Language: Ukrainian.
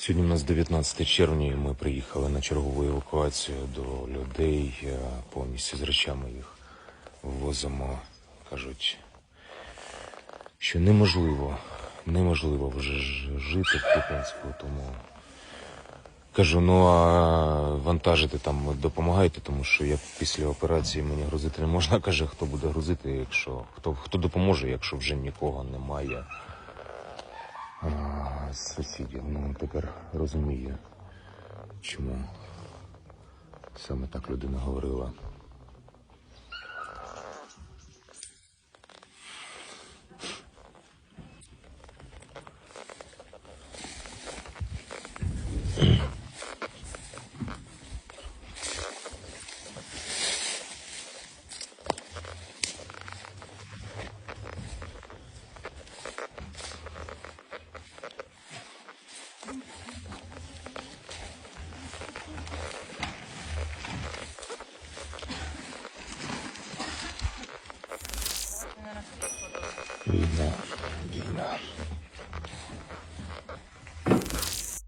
Сьогодні у нас 19 червня, і ми приїхали на чергову евакуацію до людей. Повністю з речами їх ввозимо. Кажуть, що неможливо вже жити в Куп'янську, тому кажу, ну а вантажити там допомагайте, тому що я після операції мені грузити не можна. Каже, хто буде грузити, якщо хто допоможе, якщо вже нікого немає. З сусідів, ну тепер розумію, чому саме так людина говорила. Війна.